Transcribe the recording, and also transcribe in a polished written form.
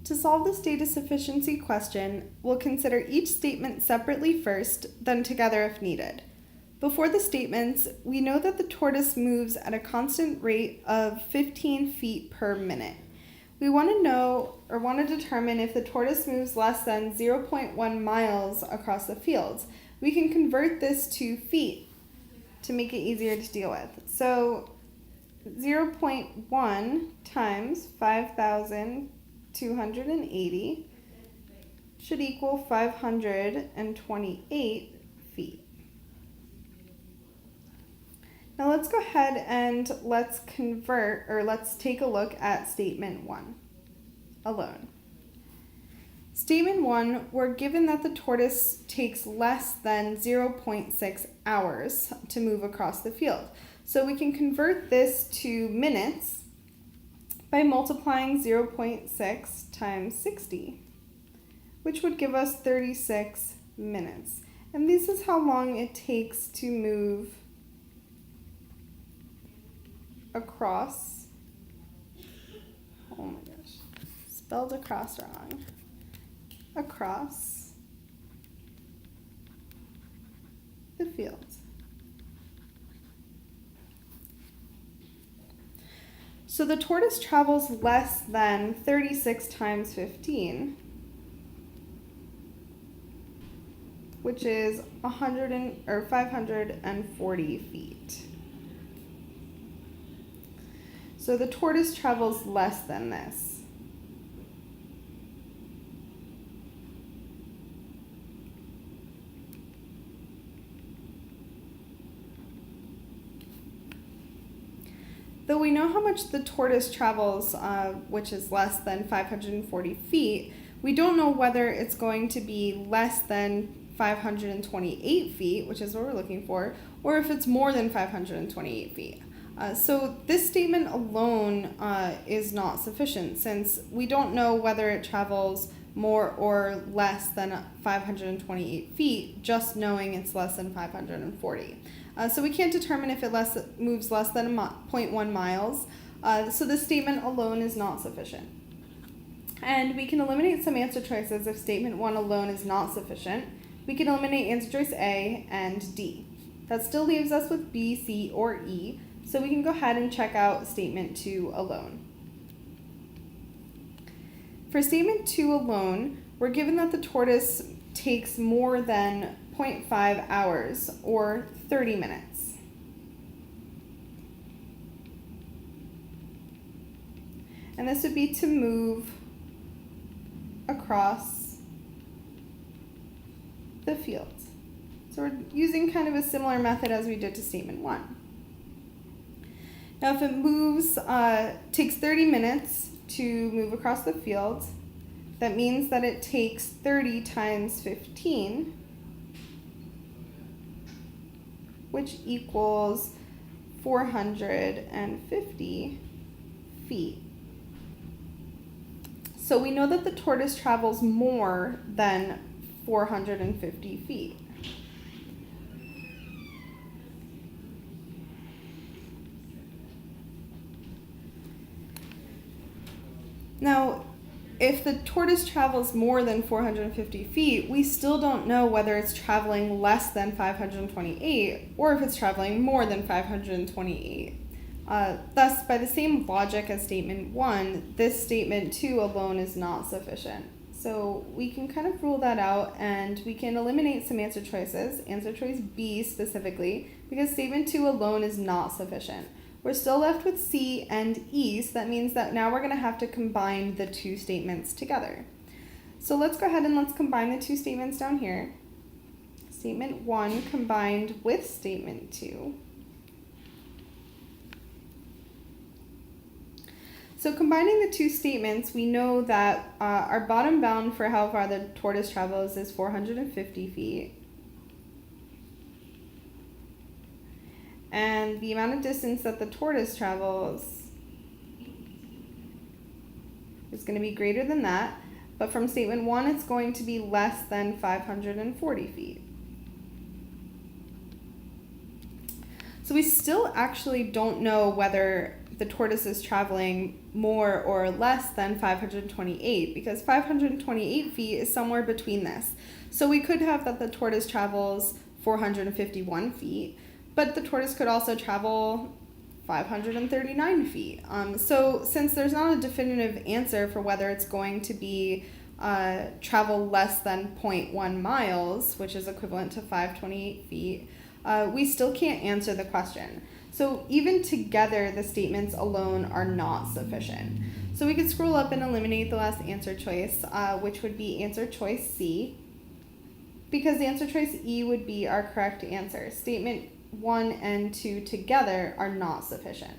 To solve this data sufficiency question, we'll consider each statement separately first, then together if needed. Before the statements, we know that the tortoise moves at a constant rate of 15 feet per minute. We want to know or want to determine if the tortoise moves less than 0.1 miles across the fields. We can convert this to feet to make it easier to deal with. So 0.1 times 5,280 should equal 528 feet. Now let's go ahead and let's take a look at statement 1 alone. Statement 1, we're given that the tortoise takes less than 0.6 hours to move across the field. So we can convert this to minutes by multiplying 0.6 times 60, which would give us 36 minutes. And this is how long it takes to move across, oh my gosh, spelled across wrong, across the field. So the tortoise travels less than 36 times 15, which is 540 feet. So the tortoise travels less than this. Though we know how much the tortoise travels, which is less than 540 feet, we don't know whether it's going to be less than 528 feet, which is what we're looking for, or if it's more than 528 feet. So this statement alone is not sufficient, since we don't know whether it travels more or less than 528 feet, just knowing it's less than 540. So we can't determine if it moves less than 0.1 miles, so this statement alone is not sufficient. And we can eliminate some answer choices if statement 1 alone is not sufficient. We can eliminate answer choice A and D. That still leaves us with B, C, or E, so we can go ahead and check out statement 2 alone. For statement 2 alone, we're given that the tortoise takes more than 0.5 hours, or 30 minutes. And this would be to move across the field. So we're using kind of a similar method as we did to statement 1. Now if it takes 30 minutes to move across the field, that means that it takes 30 times 15, which equals 450 feet. So we know that the tortoise travels more than 450 feet. Now, if the tortoise travels more than 450 feet, we still don't know whether it's traveling less than 528 or if it's traveling more than 528. Thus, by the same logic as statement 1, this statement 2 alone is not sufficient. So we can kind of rule that out, and we can eliminate some answer choices, answer choice B specifically, because statement 2 alone is not sufficient. We're still left with C and E, so that means that now we're going to have to combine the two statements together. So let's go ahead and let's combine the two statements down here. Statement 1 combined with statement 2. So combining the two statements, we know that our bottom bound for how far the tortoise travels is 450 feet. And the amount of distance that the tortoise travels is going to be greater than that. But from statement 1, it's going to be less than 540 feet. So we still actually don't know whether the tortoise is traveling more or less than 528, because 528 feet is somewhere between this. So we could have that the tortoise travels 451 feet, but the tortoise could also travel 539 feet. So since there's not a definitive answer for whether it's going to be travel less than 0.1 miles, which is equivalent to 528 feet, we still can't answer the question. So even together, the statements alone are not sufficient. So we could scroll up and eliminate the last answer choice, which would be answer choice C, because answer choice E would be our correct answer. Statement 1 and 2 together are not sufficient.